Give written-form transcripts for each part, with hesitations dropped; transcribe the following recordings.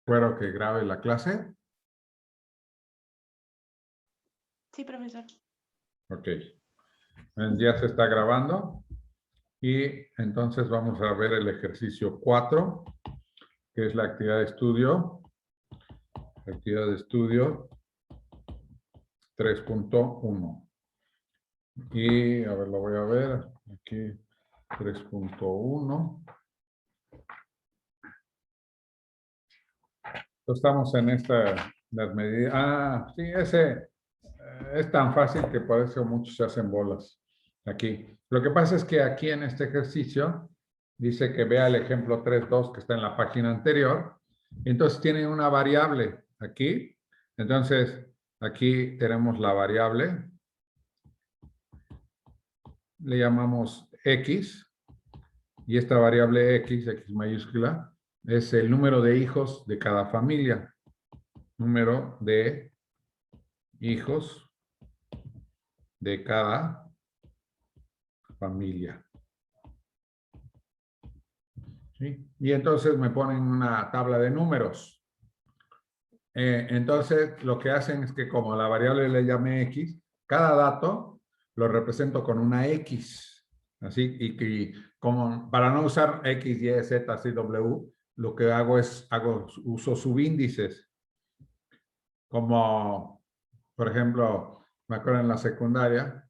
acuerdo que grabe la clase? Sí, profesor. Ok. Ya se está grabando. Y entonces vamos a ver el ejercicio 4, que es la actividad de estudio. Actividad de estudio 3.1. Y a ver, lo voy a ver. Aquí 3.1. Estamos en las medidas. Ah, sí, ese es tan fácil que por eso muchos se hacen bolas aquí. Lo que pasa es que aquí en este ejercicio dice que vea el ejemplo 3.2 que está en la página anterior. Entonces tiene una variable aquí. Entonces aquí tenemos la variable. Le llamamos X. Y esta variable X, X mayúscula, es el número de hijos de cada familia. Número de hijos de cada familia. ¿Sí? Y entonces me ponen una tabla de números. Entonces lo que hacen es que como la variable le llamé X, cada dato lo represento con una X. Así, y como para no usar X, Y, Z, C, W, lo que hago es uso subíndices. Como, por ejemplo, me acuerdo en la secundaria,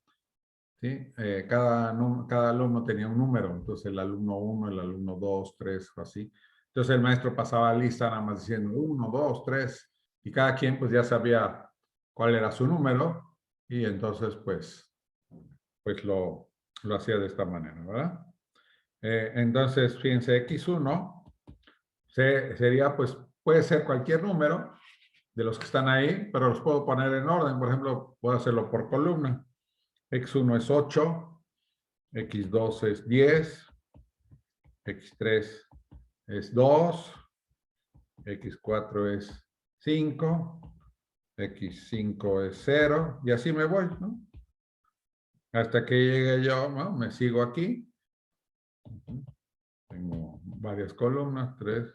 ¿sí? Cada alumno tenía un número, entonces el alumno 1, el alumno 2, 3, así. Entonces el maestro pasaba lista nada más diciendo 1, 2, 3, y cada quien pues ya sabía cuál era su número, y entonces pues lo hacía de esta manera, ¿verdad? Entonces, fíjense, X1 sería, pues, puede ser cualquier número de los que están ahí, pero los puedo poner en orden. Por ejemplo, puedo hacerlo por columna. X1 es 8, X2 es 10, X3 es 2, X4 es 5, X5 es 0, y así me voy, ¿no? Hasta que llegue yo, ¿no? Me sigo aquí. Tengo varias columnas, 3,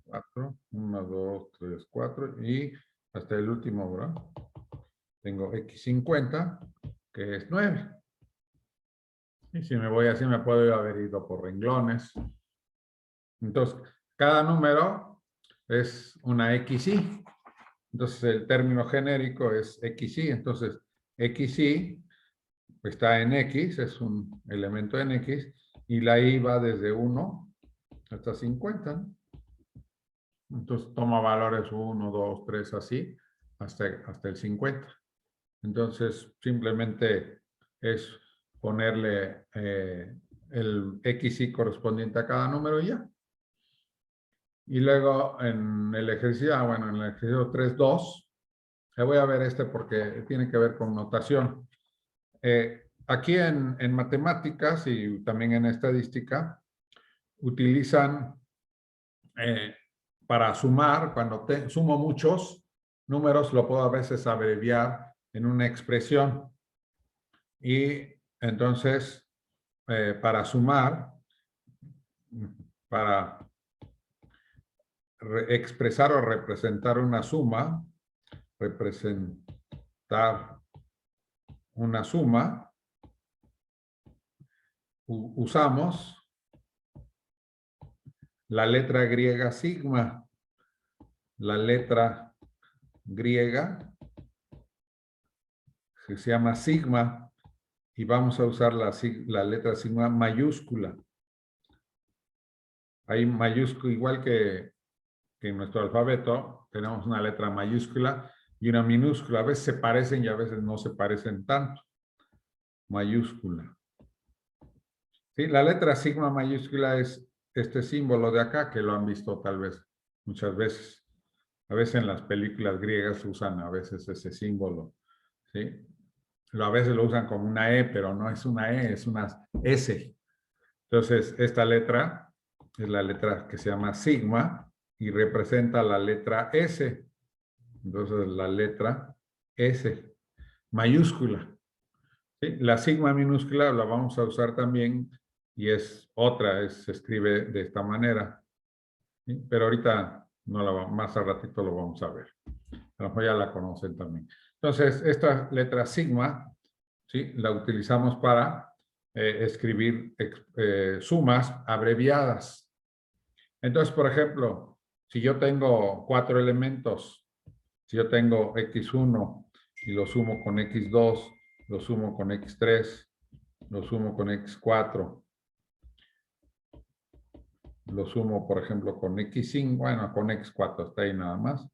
4, 1, 2, 3, 4, y hasta el último, ¿verdad? Tengo X50, que es 9. Y si me voy así, me puedo haber ido por renglones. Entonces, cada número es una XY. Entonces, el término genérico es XY. Entonces, XY está en X, es un elemento en X, y la Y va desde 1 hasta 50, ¿no? Entonces, toma valores 1, 2, 3, así, hasta el 50. Entonces, simplemente es ponerle el XY correspondiente a cada número y ya. Y luego en el ejercicio, bueno, en el ejercicio 3.2, voy a ver porque tiene que ver con notación. Aquí en matemáticas y también en estadística, utilizan para sumar, cuando sumo muchos números, lo puedo a veces abreviar en una expresión. Y entonces, para sumar, para expresar o representar una suma, usamos la letra griega sigma. La letra griega que se llama sigma, y vamos a usar la letra sigma mayúscula. Hay mayúscula, igual que en nuestro alfabeto, tenemos una letra mayúscula y una minúscula. A veces se parecen y a veces no se parecen tanto. Mayúscula. Sí, la letra sigma mayúscula es este símbolo de acá, que lo han visto tal vez muchas veces. A veces en las películas griegas usan a veces ese símbolo. ¿Sí? A veces lo usan como una E, pero no es una E, es una S. Entonces, esta letra es la letra que se llama sigma y representa la letra S. Entonces, la letra S, mayúscula. ¿Sí? La sigma minúscula la vamos a usar también y es otra, se escribe de esta manera. ¿Sí? Pero ahorita Más al ratito lo vamos a ver. A lo mejor ya la conocen también. Entonces, esta letra sigma, ¿sí? La utilizamos para escribir sumas abreviadas. Entonces, por ejemplo, si yo tengo 4 elementos, si yo tengo x1 y lo sumo con x2, lo sumo con x3, lo sumo con x4, lo sumo, por ejemplo, con x5, bueno, con x4, hasta ahí nada más.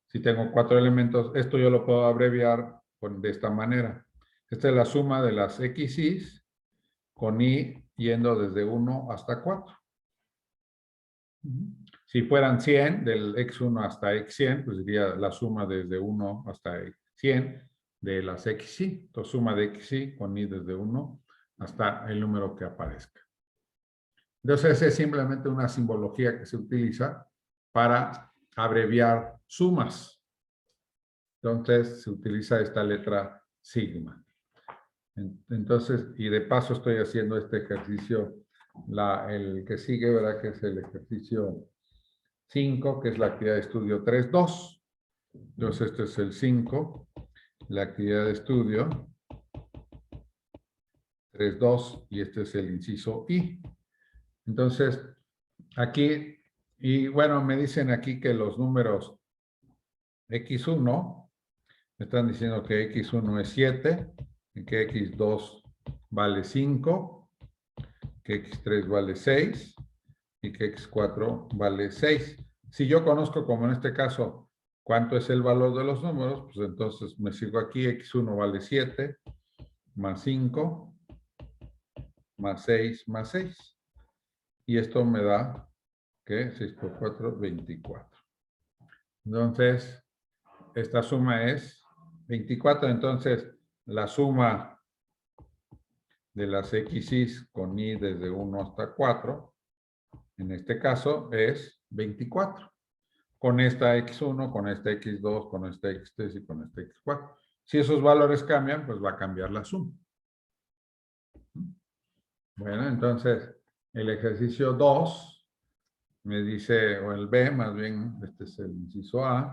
Si tengo 4 elementos, esto yo lo puedo abreviar de esta manera. Esta es la suma de las x's con i yendo desde 1 hasta 4. Si fueran 100, del x1 hasta x100, pues sería la suma desde 1 hasta 100 de las xy. Entonces, suma de xy con i desde 1 hasta el número que aparezca. Entonces, es simplemente una simbología que se utiliza para abreviar sumas. Entonces, se utiliza esta letra sigma. Entonces, y de paso estoy haciendo este ejercicio, el que sigue, ¿verdad? Que es el ejercicio 5, que es la actividad de estudio 3.2. Entonces, este es el 5, la actividad de estudio 3.2, y este es el inciso I. Entonces, aquí, y bueno, me dicen aquí que los números x1, me están diciendo que x1 es 7, que x2 vale 5, que x3 vale 6 y que x4 vale 6. Si yo conozco, como en este caso, cuánto es el valor de los números, pues entonces me sigo aquí, x1 vale 7, más 5, más 6, más 6. Y esto me da, ¿qué? 6 por 4, 24. Entonces, esta suma es 24. Entonces, la suma de las x's con i desde 1 hasta 4, en este caso, es 24. Con esta x1, con esta x2, con esta x3 y con esta x4. Si esos valores cambian, pues va a cambiar la suma. Bueno, entonces, el ejercicio 2 me dice, o el B, más bien, este es el inciso A.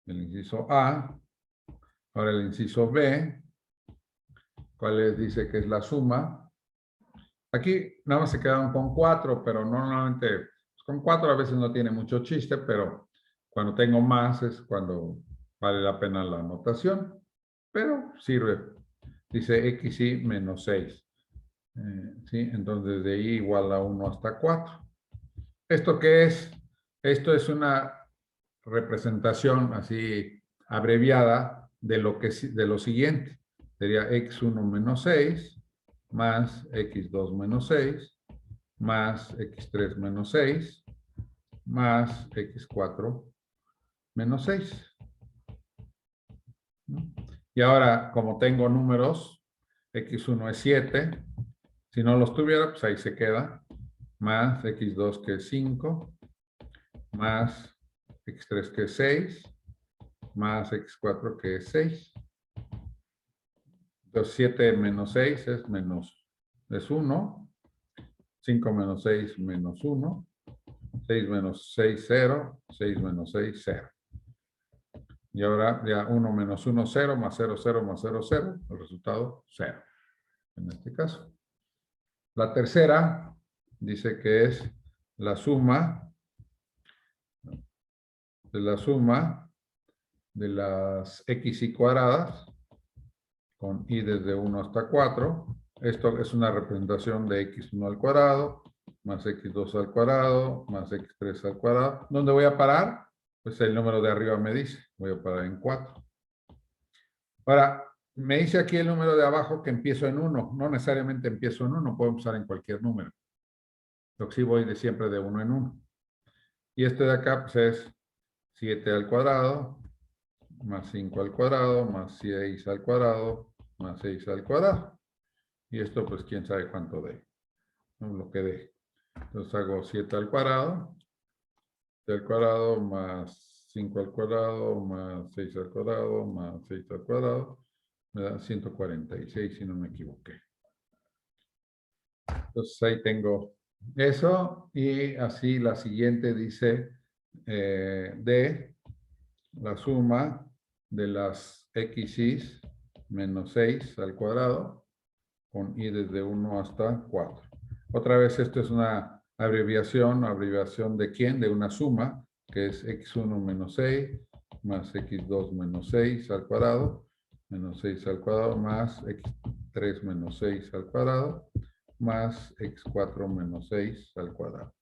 El inciso A. Ahora el inciso B. ¿Cuál dice que es la suma? Aquí nada más se quedan con 4, pero normalmente con 4 a veces no tiene mucho chiste, pero cuando tengo más es cuando vale la pena la anotación. Pero sirve. Dice xy menos 6. ¿Sí? Entonces de i igual a 1 hasta 4. ¿Esto qué es? Esto es una representación así abreviada de lo siguiente. Sería x1 menos 6 más x2 menos 6 más x3 menos 6 más x4 menos 6. Y ahora, como tengo números, x1 es 7. Si no los tuviera, pues ahí se queda. Más x2 que es 5. Más x3 que es 6. Más x4 que es 6. Entonces 7 menos 6 es 1. 5 menos 6 menos 1. 6 menos 6, 0. 6 menos 6, 0. Y ahora ya 1 menos 1, 0, más 0, 0, más 0, 0. El resultado, 0. En este caso. La tercera dice que es la suma de las xy cuadradas con i desde 1 hasta 4. Esto es una representación de x1 al cuadrado, más x2 al cuadrado, más x3 al cuadrado. ¿Dónde voy a parar? Pues el número de arriba me dice, voy a parar en 4. Ahora, me dice aquí el número de abajo que empiezo en 1. No necesariamente empiezo en 1, puedo empezar en cualquier número. Lo que sí voy siempre de 1 en 1. Y este de acá pues es 7 al cuadrado, más 5 al cuadrado, más 6 al cuadrado, más 6 al cuadrado. Y esto, pues, quién sabe cuánto dé. ¿No? Lo que dé. Entonces hago 7 al cuadrado, 7 al cuadrado, más 5 al cuadrado, más 6 al cuadrado, más 6 al cuadrado. Me da 146, si no me equivoqué. Entonces ahí tengo Eso, y así la siguiente dice de la suma de las x's menos 6 al cuadrado con y desde 1 hasta 4. Otra vez esto es una abreviación de quién, de una suma, que es x1 menos 6 más x2 menos 6 al cuadrado, menos 6 al cuadrado más x3 menos 6 al cuadrado, más x4 menos 6 al cuadrado.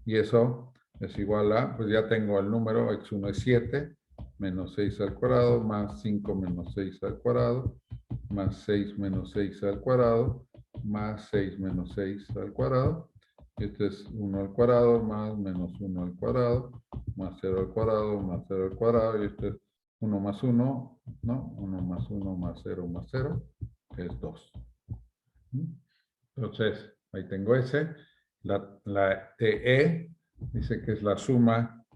Y eso es igual a, pues ya tengo el número, x1 es 7, menos 6 al cuadrado, más 5 menos 6 al cuadrado, más 6 menos 6 al cuadrado, más 6 menos 6 al cuadrado. Este es 1 al cuadrado, más menos 1 al cuadrado, más 0 al cuadrado, más 0 al cuadrado. Y este es 1 más 1, ¿no? 1 más 1 más 0, que es 2. Entonces, ahí tengo ese. La TE dice que es la suma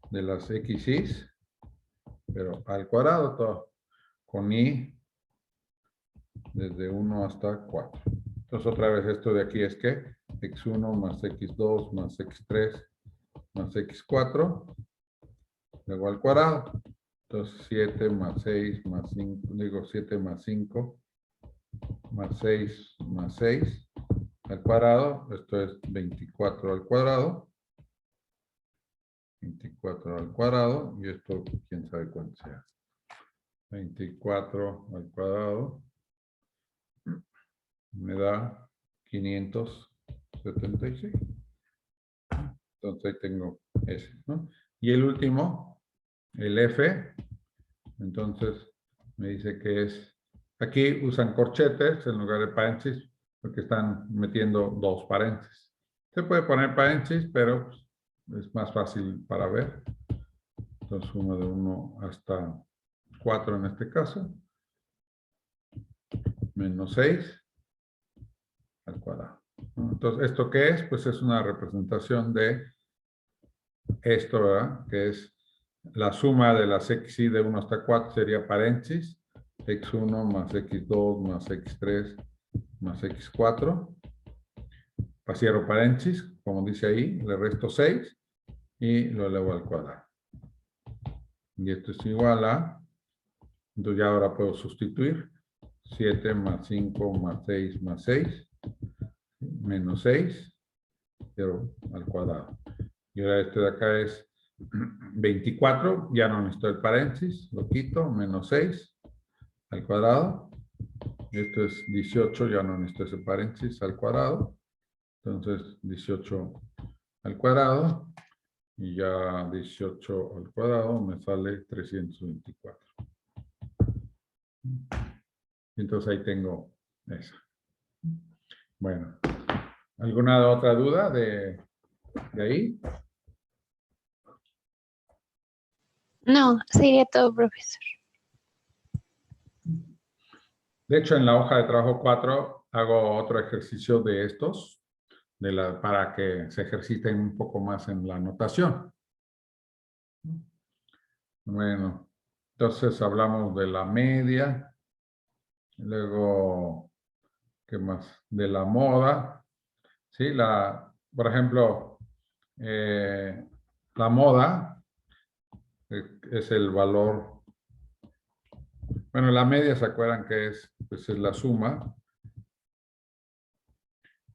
de las x's, pero al cuadrado todo, con i desde 1 hasta 4. Entonces, otra vez esto de aquí es que x1 más x2 más x3 más x4, luego al cuadrado. Entonces, 7 más 6 más 5, digo 7 más 5 más 6 más 6 al cuadrado. Esto es 24 al cuadrado. 24 al cuadrado, y esto quién sabe cuánto sea. 24 al cuadrado me da 576. Entonces ahí tengo ese, ¿no? Y el último, el F, entonces me dice que es, aquí usan corchetes en lugar de paréntesis, porque están metiendo dos paréntesis. Se puede poner paréntesis, pero es más fácil para ver. Entonces suma de 1 hasta 4 en este caso, menos 6 al cuadrado. Entonces, ¿esto qué es? Pues es una representación de esto, ¿verdad? Que es la suma de las xy de 1 hasta 4 sería paréntesis, x1 más x2 más x3 más x4. Cierro paréntesis, como dice ahí, le resto 6 y lo elevo al cuadrado. Y esto es igual a, entonces ya ahora puedo sustituir, 7 más 5 más 6 más 6, menos 6, 0 al cuadrado. Y ahora este de acá es 24, ya no necesito el paréntesis, lo quito, menos 6 al cuadrado. Esto es 18, ya no necesito ese paréntesis al cuadrado. Entonces 18 al cuadrado, y ya 18 al cuadrado me sale 324. Entonces ahí tengo esa. Bueno, ¿alguna otra duda de ahí? No, sería todo, profesor. De hecho, en la hoja de trabajo 4 hago otro ejercicio de estos, para que se ejerciten un poco más en la anotación. Bueno, entonces hablamos de la media, luego, ¿qué más? De la moda, ¿sí? Por ejemplo, la moda es el valor. Bueno, la media, ¿se acuerdan que es? Pues es la suma.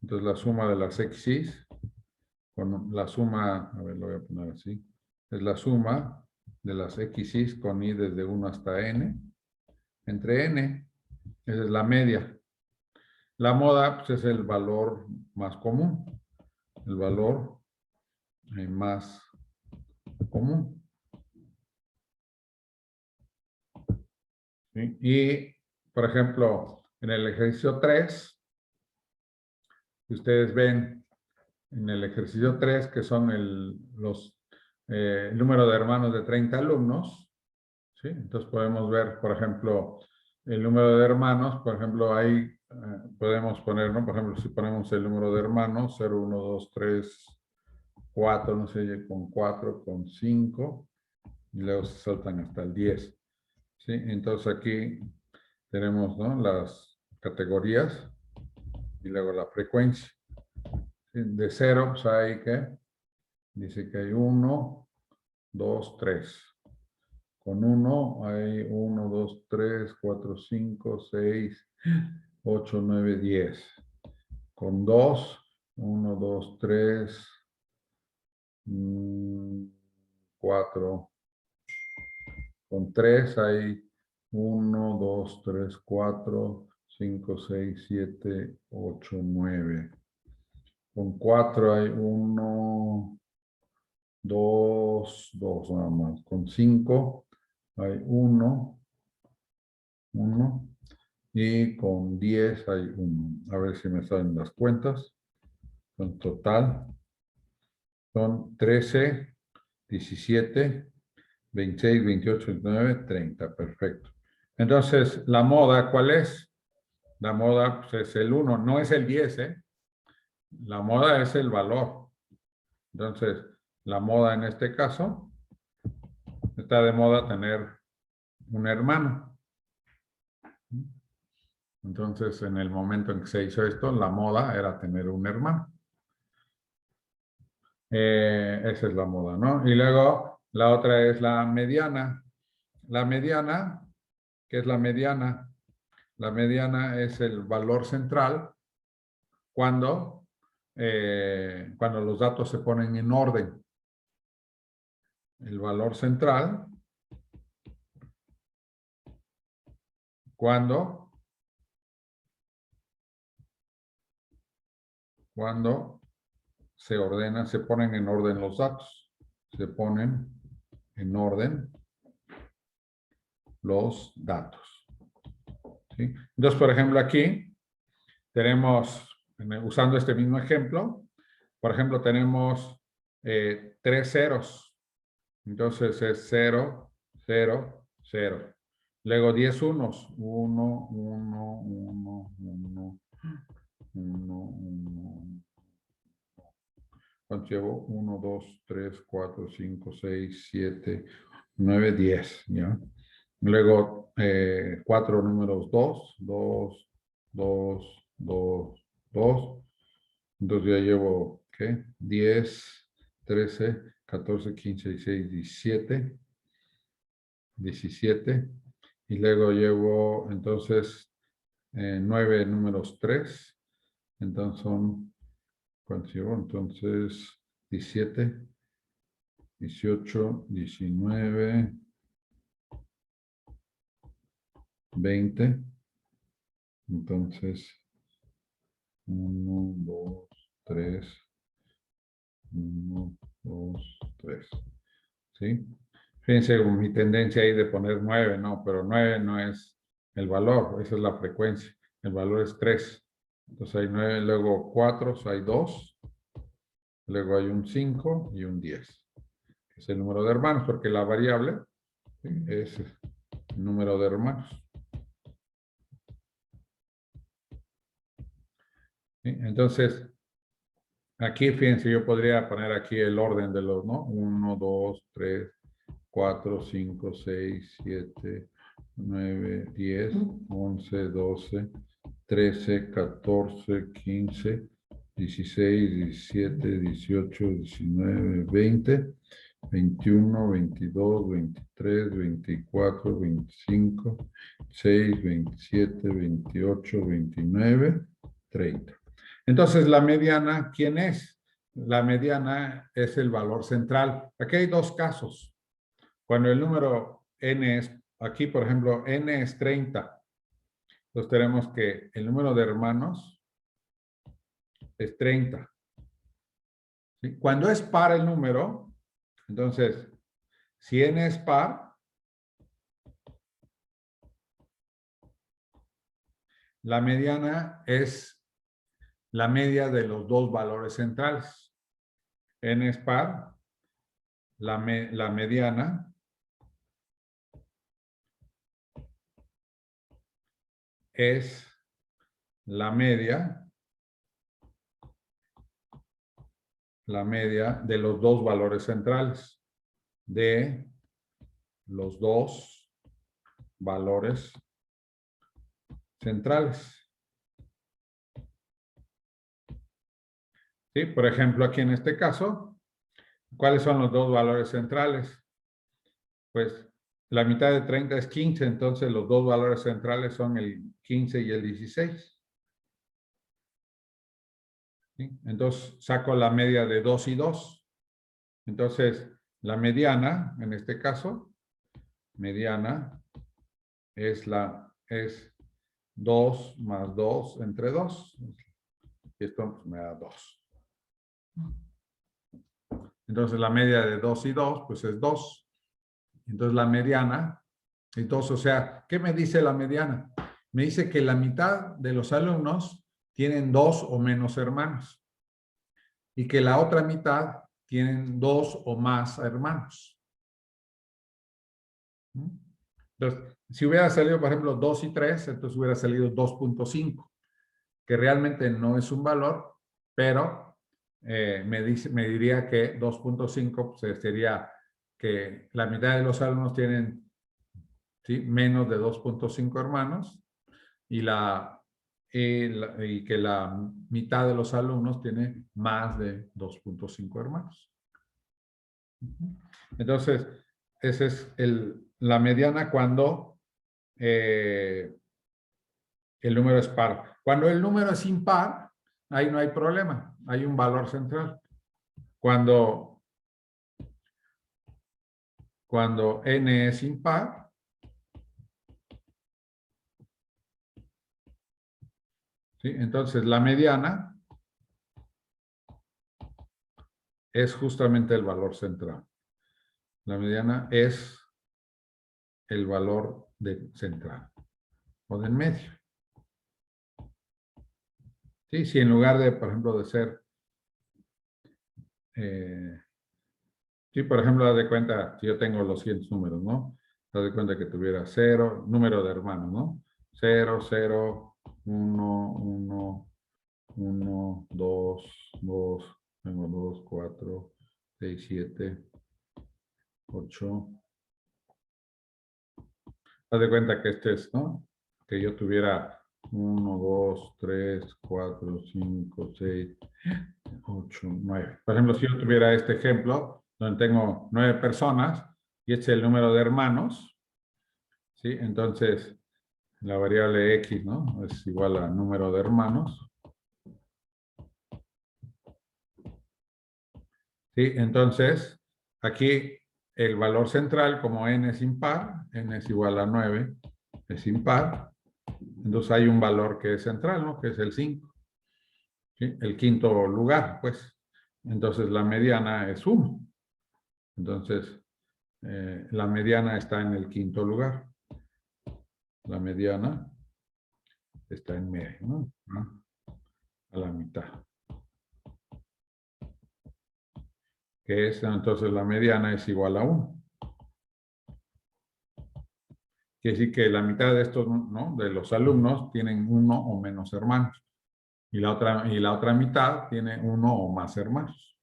Entonces, la suma de las x's con la suma, a ver, lo voy a poner así, es la suma de las x's con i desde 1 hasta n, entre n, esa es la media. La moda, pues, es el valor más común, el valor más común. ¿Sí? Y, por ejemplo, en el ejercicio 3, ustedes ven en el ejercicio 3, que son el número de hermanos de 30 alumnos, ¿sí? Entonces podemos ver, por ejemplo, el número de hermanos, por ejemplo, ahí podemos poner, ¿no? Por ejemplo, si ponemos el número de hermanos, 0, 1, 2, 3, 4, no sé, con 4, con 5, y luego se saltan hasta el 10. ¿Sí? Entonces aquí tenemos, ¿no?, las categorías y luego la frecuencia. De 0, pues hay que, dice que hay 1, 2, 3. Con 1 hay 1, 2, 3, 4, 5, 6, 8, 9, 10. Con 2, 1, 2, 3, 4. Con 3 hay 1, 2, 3, 4, 5, 6, 7, 8, 9. Con 4 hay 1, 2, 2 nada más. Con 5 hay 1, 1. Y con 10 hay 1. A ver si me salen las cuentas. En total son 13, 17, 26, 28, 29, 30. Perfecto. Entonces, ¿la moda cuál es? La moda pues, es el 1, no es el 10, ¿eh? La moda es el valor. Entonces, la moda en este caso, está de moda tener un hermano. Entonces, en el momento en que se hizo esto, la moda era tener un hermano. Esa es la moda, ¿no? Y luego, la otra es la mediana. La mediana, ¿qué es la mediana? La mediana es el valor central cuando los datos se ponen en orden. El valor central cuando se ordenan, se ponen en orden los datos. Se ponen en orden los datos. ¿Sí? Entonces, por ejemplo, aquí tenemos, usando este mismo ejemplo, por ejemplo, tenemos 3 ceros. Entonces es 0, 0, 0. Luego 10 unos. 1, 1, 1, 1, 1, 1. ¿Cuánto llevo? 1, 2, 3, 4, 5, 6, 7, 9, 10. ¿Ya? Luego 4 números 2, 2, 2, 2, 2. Entonces ya llevo, ¿qué? 10, 13, 14, 15, 16, 17. 17. Y luego llevo, entonces, 9 números 3. Entonces son, ¿cuántos llevo? Entonces, 17, 18, 19, 20. Entonces, 1, 2, 3, 1, 2, 3. ¿Sí? Fíjense mi tendencia ahí de poner 9, no, pero 9 no es el valor, esa es la frecuencia. El valor es 3. Entonces hay 9, luego 4, hay 2. Luego hay un 5 y un 10. Es el número de hermanos, porque la variable, ¿sí?, es el número de hermanos. ¿Sí? Entonces, aquí, fíjense, yo podría poner aquí el orden de los, ¿no? 1, 2, 3, 4, 5, 6, 7, 9, 10, 11, 12, 13, 14, 15, 16, 17, 18, 19, 20, 21, 22, 23, 24, 25, 6, 27, 28, 29, 30. Entonces, la mediana, ¿quién es? La mediana es el valor central. Aquí hay dos casos. Cuando el número n es, aquí por ejemplo, n es 30. Entonces tenemos que el número de hermanos es 30. ¿Sí? Cuando es par el número, entonces, si n es par, la mediana es la media de los dos valores centrales. N es par, la mediana es la media de los dos valores centrales, de los dos valores centrales. ¿Sí? Por ejemplo, aquí en este caso, ¿cuáles son los dos valores centrales? Pues la mitad de 30 es 15, entonces los dos valores centrales son el 15 y el 16. ¿Sí? Entonces saco la media de 2 y 2. Entonces la mediana, en este caso, mediana es 2 más 2 entre 2. Y esto me da 2. Entonces la media de 2 y 2 pues es 2. Entonces la mediana es 2. O sea, ¿qué me dice la mediana? Me dice que la mitad de los alumnos tienen 2 o menos hermanos. Y que la otra mitad tienen 2 o más hermanos. Entonces, si hubiera salido, por ejemplo, 2 y 3, entonces hubiera salido 2.5, que realmente no es un valor, pero me diría que 2.5 pues, sería que la mitad de los alumnos tienen, ¿sí?, menos de 2.5 hermanos y que la mitad de los alumnos tiene más de 2.5 hermanos. Entonces, esa es la mediana cuando el número es par. Cuando el número es impar, ahí no hay problema, hay un valor central. Cuando n es impar, ¿sí?, entonces la mediana es justamente el valor central. La mediana es el valor central o del medio. ¿Sí? Si en lugar de, por ejemplo, de ser, sí, por ejemplo, haz de cuenta, si yo tengo los siguientes números, ¿no? Haz de cuenta que tuviera 0, número de hermanos, ¿no? 0, 0, 1, 1, 1, 2, 2, tengo 2, 4, 6, 7, 8. Haz de cuenta que este es, ¿no? Que yo tuviera 1, 2, 3, 4, 5, 6, 8, 9. Por ejemplo, si yo tuviera este ejemplo, donde tengo 9 personas, y este es el número de hermanos, ¿sí? Entonces, la variable X, ¿no?, es igual al número de hermanos. ¿Sí? Entonces, aquí el valor central, como n es impar, n es igual a 9, es impar. Entonces hay un valor que es central, ¿no?, que es el 5. ¿Sí? El quinto lugar, pues. Entonces la mediana es 1. Entonces, la mediana está en el quinto lugar. La mediana está en medio, ¿no? A la mitad. Que es, entonces la mediana es igual a 1. Quiere decir que la mitad de estos, ¿no?, de los alumnos tienen 1 o menos hermanos. Y la otra mitad tiene 1 o más hermanos.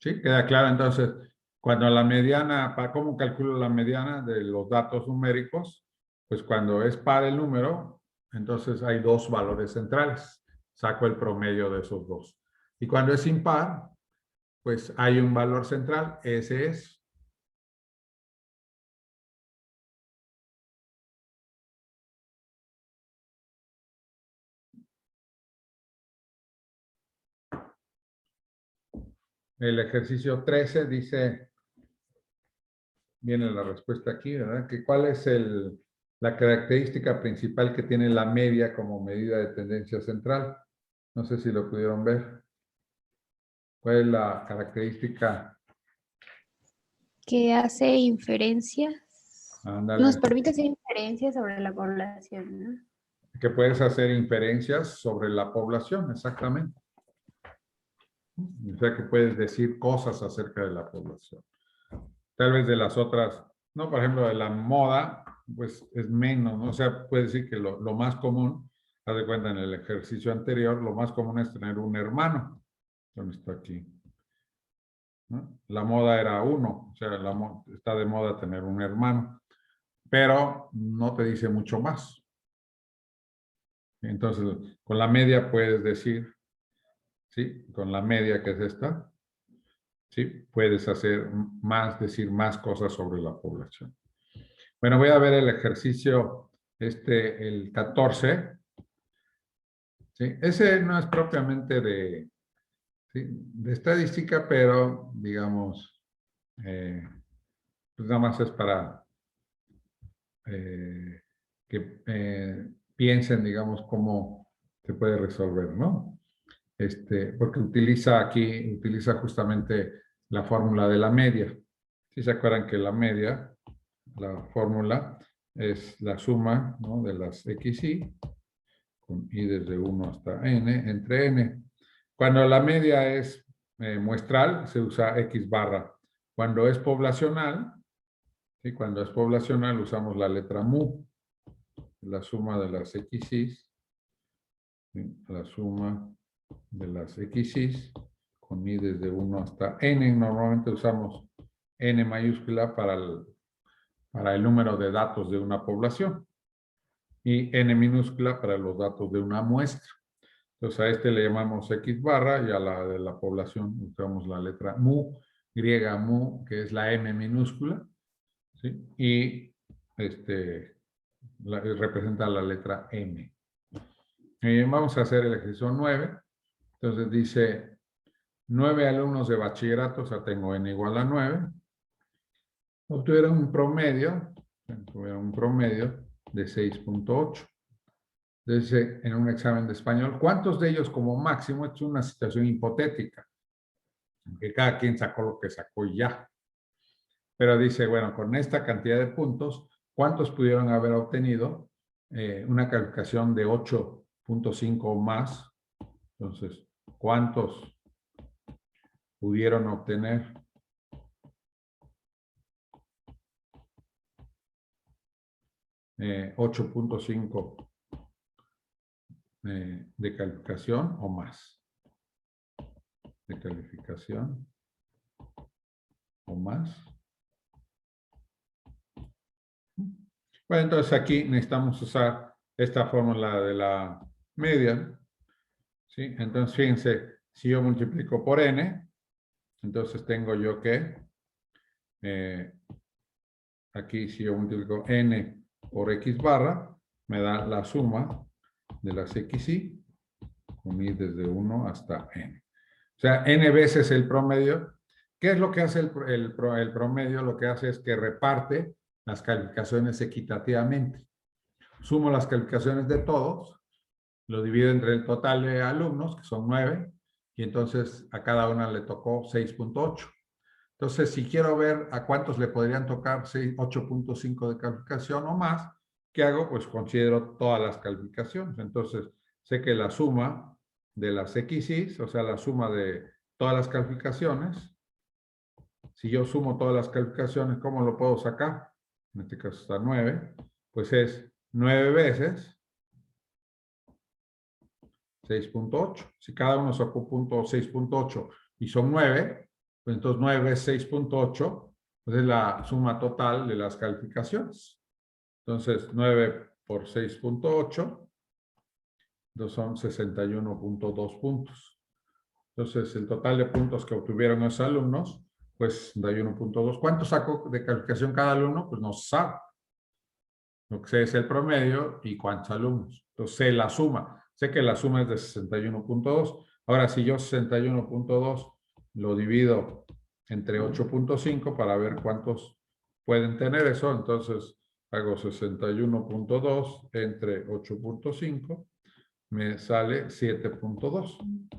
¿Sí? ¿Queda claro? Entonces, cuando la mediana, ¿cómo calculo la mediana de los datos numéricos? Pues cuando es par el número, entonces hay dos valores centrales. Saco el promedio de esos dos. Y cuando es impar, pues hay un valor central, ese es. El ejercicio 13 dice, viene la respuesta aquí, ¿verdad? Que ¿cuál es la característica principal que tiene la media como medida de tendencia central? No sé si lo pudieron ver. ¿Cuál es la característica? Que hace inferencias. Ándale. Nos permite hacer inferencias sobre la población, ¿no? Que puedes hacer inferencias sobre la población, exactamente. O sea que puedes decir cosas acerca de la población. Tal vez de las otras, no, por ejemplo, de la moda, pues es menos, ¿no? O sea, puedes decir que lo más común, haz de cuenta en el ejercicio anterior, lo más común es tener un hermano. ¿Dónde está aquí? ¿No? La moda era 1, o sea, está de moda tener un hermano, pero no te dice mucho más. Entonces, con la media puedes decir ¿sí? Con la media que es esta, ¿sí? Puedes hacer más, decir más cosas sobre la población. Bueno, voy a ver el ejercicio, el 14. ¿Sí? Ese no es propiamente ¿sí? de estadística, pero digamos, pues nada más es para que piensen, digamos, cómo se puede resolver, ¿no? Porque utiliza justamente la fórmula de la media. Si se acuerdan que la media, la fórmula, es la suma, ¿no? de las xy, con i desde 1 hasta n, entre n. Cuando la media es muestral, se usa x barra. Cuando es poblacional, ¿sí? Cuando es poblacional usamos la letra mu, la suma de las xy, ¿sí? La suma de las xy con i desde 1 hasta n. Normalmente usamos n mayúscula para el número de datos de una población y n minúscula para los datos de una muestra. Entonces a le llamamos x barra y a la de la población usamos la letra mu, griega mu, que es la m minúscula, ¿sí? Y representa la letra m. Vamos a hacer el ejercicio 9. Entonces dice 9 alumnos de bachillerato, o sea, tengo n igual a 9, obtuvieron un promedio de 6.8. Entonces, en un examen de español, ¿cuántos de ellos como máximo? Esto es una situación hipotética, que cada quien sacó lo que sacó y ya. Pero dice, bueno, con esta cantidad de puntos, ¿cuántos pudieron haber obtenido una calificación de 8.5 o más? Entonces, ¿cuántos pudieron obtener 8.5 de calificación o más? De calificación o más. Bueno, entonces aquí necesitamos usar esta fórmula de la media, ¿sí? Entonces, fíjense, si yo multiplico por n, entonces tengo yo que, aquí si yo multiplico n por x barra, me da la suma de las xy, con i desde 1 hasta n. O sea, n veces el promedio. ¿Qué es lo que hace el promedio? Lo que hace es que reparte las calificaciones equitativamente. Sumo las calificaciones de todos, lo divido entre el total de alumnos, que son 9, y entonces a cada una le tocó 6.8. Entonces, si quiero ver a cuántos le podrían tocar 8.5 de calificación o más, ¿qué hago? Pues considero todas las calificaciones. Entonces, sé que la suma de las xy, o sea, la suma de todas las calificaciones, si yo sumo todas las calificaciones, ¿cómo lo puedo sacar? En este caso está 9, pues es 9 veces 6.8. Si cada uno sacó punto 6.8 y son 9, pues entonces 9 es 6.8, pues es la suma total de las calificaciones. Entonces 9 por 6.8, entonces son 61.2 puntos. Entonces el total de puntos que obtuvieron esos alumnos, pues 61.2. ¿Cuánto sacó de calificación cada alumno? Pues no se sabe. Lo que sé es el promedio y cuántos alumnos. Entonces sé la suma. Sé que la suma es de 61.2. Ahora, si yo 61.2 lo divido entre 8.5 para ver cuántos pueden tener eso, entonces hago 61.2 entre 8.5, me sale 7.2.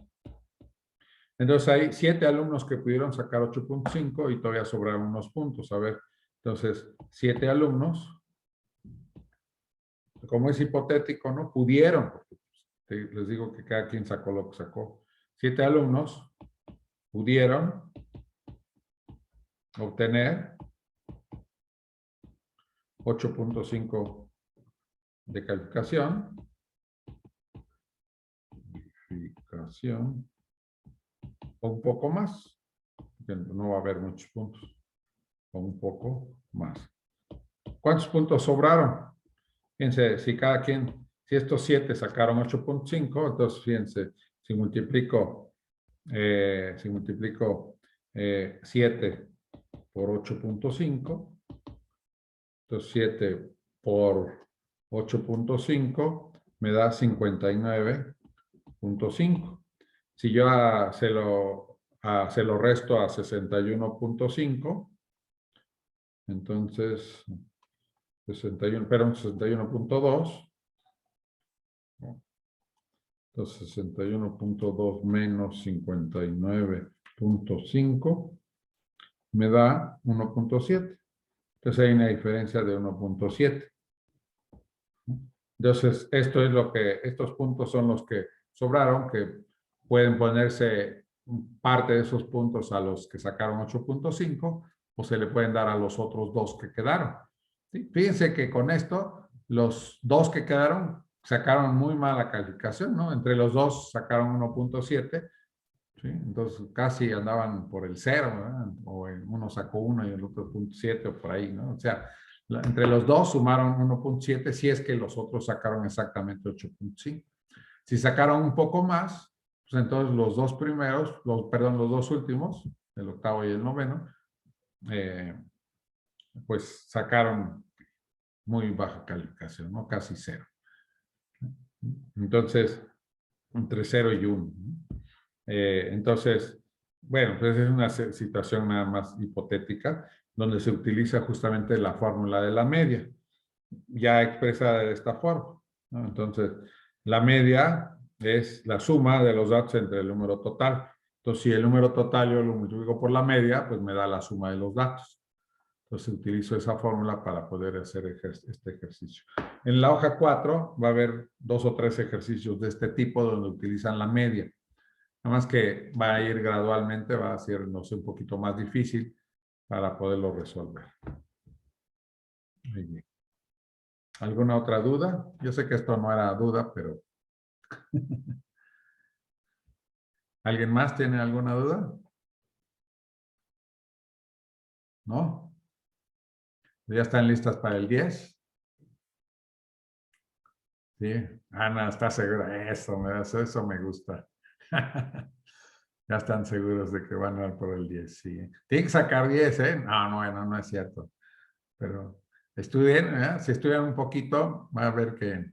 Entonces hay 7 alumnos que pudieron sacar 8.5 y todavía sobraron unos puntos. A ver, entonces 7 alumnos, como es hipotético, ¿no? Pudieron, porque les digo que cada quien sacó lo que sacó. 7 alumnos pudieron obtener 8.5 de calificación. O un poco más. No va a haber muchos puntos. O un poco más. ¿Cuántos puntos sobraron? Fíjense, si cada quien, si estos 7 sacaron 8.5, entonces fíjense, si multiplico si multiplico 7 por 8.5, entonces 7 por 8.5 me da 59.5. Si yo se lo resto a 61.5, entonces 61.2. Entonces 61.2 menos 59.5 me da 1.7. Entonces hay una diferencia de 1.7. Entonces esto es lo que, estos puntos son los que sobraron, que pueden ponerse parte de esos puntos a los que sacaron 8.5 o se le pueden dar a los otros dos que quedaron. ¿Sí? Fíjense que con esto, los dos que quedaron sacaron muy mala calificación, ¿no? Entre los dos sacaron 1.7, ¿sí? Entonces casi andaban por el 0, ¿verdad? O uno sacó 1 y el otro 0.7 o por ahí, ¿no? O sea, entre los dos sumaron 1.7 si es que los otros sacaron exactamente 8.5. Si sacaron un poco más, pues entonces los dos primeros, los dos últimos, el octavo y el noveno, pues sacaron muy baja calificación, ¿no? Casi 0. Entonces, entre 0 y 1. Entonces, bueno, pues es una situación nada más hipotética, donde se utiliza justamente la fórmula de la media, ya expresada de esta forma, ¿no? Entonces, la media es la suma de los datos entre el número total. Entonces, si el número total yo lo multiplico por la media, pues me da la suma de los datos. Entonces utilizo esa fórmula para poder hacer este ejercicio. En la hoja 4 va a haber 2 o 3 ejercicios de este tipo donde utilizan la media. Nada más que va a ir gradualmente, va a ser, no sé, un poquito más difícil para poderlo resolver. Muy bien. ¿Alguna otra duda? Yo sé que esto no era duda, pero... ¿Alguien más tiene alguna duda? ¿No? ¿Ya están listas para el 10? Sí. Ana, ¿está segura? Eso me gusta. Ya están seguros de que van a ir por el 10, sí. Tienen que sacar 10, ¿eh? No, bueno, no es cierto. Pero estudien, ¿eh? Si estudian un poquito, van a ver que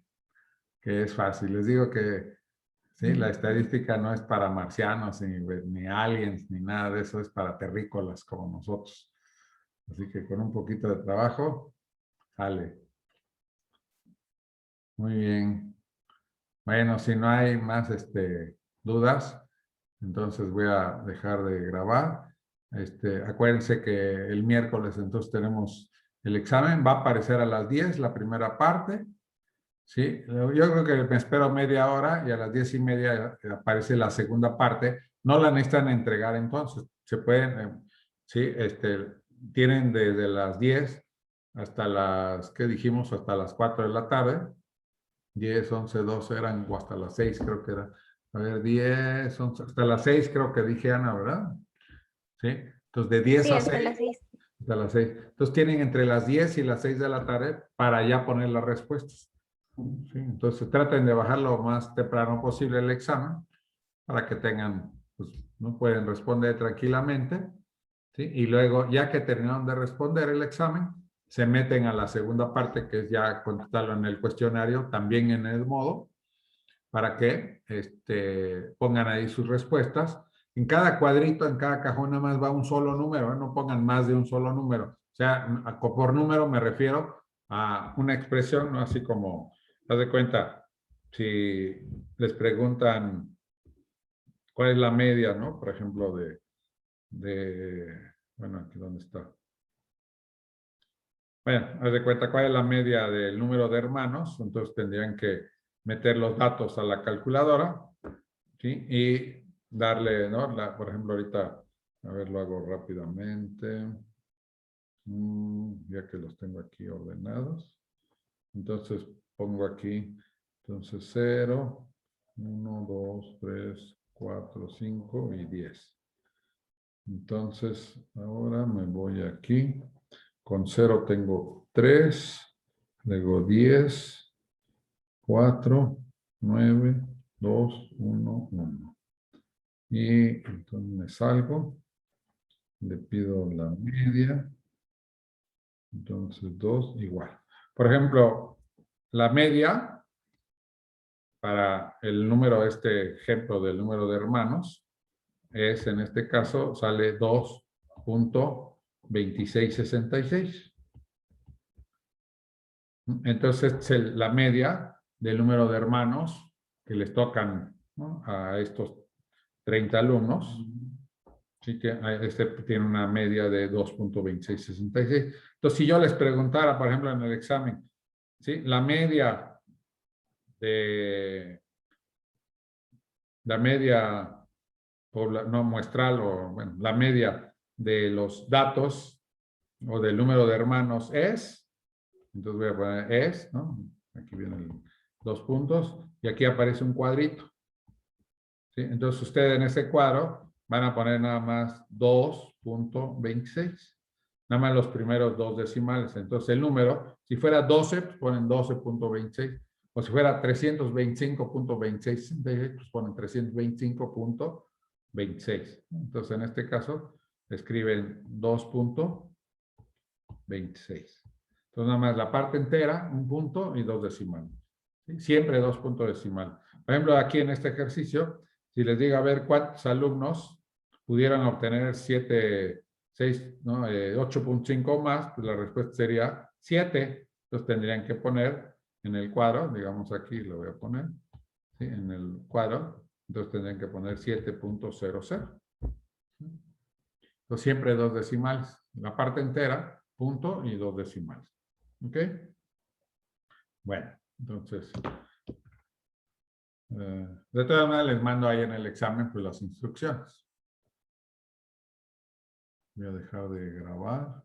es fácil. Les digo que sí, la estadística no es para marcianos, ni aliens, ni nada de eso, es para terrícolas como nosotros. Así que con un poquito de trabajo, sale. Muy bien. Bueno, si no hay más dudas, entonces voy a dejar de grabar. Acuérdense que el miércoles entonces tenemos el examen. Va a aparecer a las 10 la primera parte. ¿Sí? Yo creo que me espero media hora y a las 10:30 aparece la segunda parte. No la necesitan entregar entonces. Se pueden, sí, tienen desde las 10 hasta las, ¿qué dijimos? Hasta las 4 de la tarde. 10, 11, 12 eran, o hasta las 6 creo que era. A ver, 10, 11, hasta las 6 creo que dije Ana, ¿verdad? ¿Sí? Entonces de 10 Sí, a hasta 6, las 6. hasta las 6. Entonces tienen entre las 10 y las 6 de la tarde para ya poner las respuestas. ¿Sí? Entonces traten de bajar lo más temprano posible el examen para que tengan, pues, no pueden responder tranquilamente. ¿Sí? Y luego, ya que terminaron de responder el examen, se meten a la segunda parte, que es ya contestarlo en el cuestionario, también en el modo, para que pongan ahí sus respuestas. En cada cuadrito, en cada cajón, nada más va un solo número, ¿eh? No pongan más de un solo número. O sea, por número me refiero a una expresión, ¿no? Así como, haz de cuenta, si les preguntan cuál es la media, ¿no? Por ejemplo, bueno, aquí dónde está. Bueno, haz de cuenta cuál es la media del número de hermanos, entonces tendrían que meter los datos a la calculadora, ¿sí? Y darle, ¿no? Por ejemplo, ahorita, a ver, lo hago rápidamente, ya que los tengo aquí ordenados. Entonces, pongo aquí, entonces 0, 1, 2, 3, 4, 5 y 10. Entonces, ahora me voy aquí. Con 0 tengo 3, luego 10, 4, 9, 2, 1, 1. Y entonces me salgo. Le pido la media. Entonces 2 igual. Por ejemplo, la media para el número, este ejemplo del número de hermanos, es en este caso sale 2.2666. Entonces la media del número de hermanos que les tocan, ¿no?, a estos 30 alumnos. Sí, que este tiene una media de 2.2666. Entonces, si yo les preguntara, por ejemplo, en el examen, ¿sí?, la media no muestral, o bueno, la media de los datos o del número de hermanos es, entonces voy a poner es, ¿no? Aquí vienen 2 puntos y aquí aparece un cuadrito. ¿Sí? Entonces ustedes en ese cuadro van a poner nada más 2.26. Nada más los primeros 2 decimales. Entonces el número, si fuera 12, pues ponen 12.26. O si fuera 325.26, pues ponen 325.26. Entonces en este caso escriben 2.26. Entonces nada más la parte entera, un punto y 2 decimales. ¿Sí? Siempre 2 puntos decimales. Por ejemplo, aquí en este ejercicio, si les digo a ver cuántos alumnos pudieran obtener 8.5 más, pues la respuesta sería 7. Entonces tendrían que poner en el cuadro, digamos aquí lo voy a poner, ¿sí?, en el cuadro, entonces tendrían que poner 7.00. Entonces siempre 2 decimales. La parte entera, punto y 2 decimales. ¿Ok? Bueno, entonces, de todas maneras les mando ahí en el examen pues las instrucciones. Voy a dejar de grabar.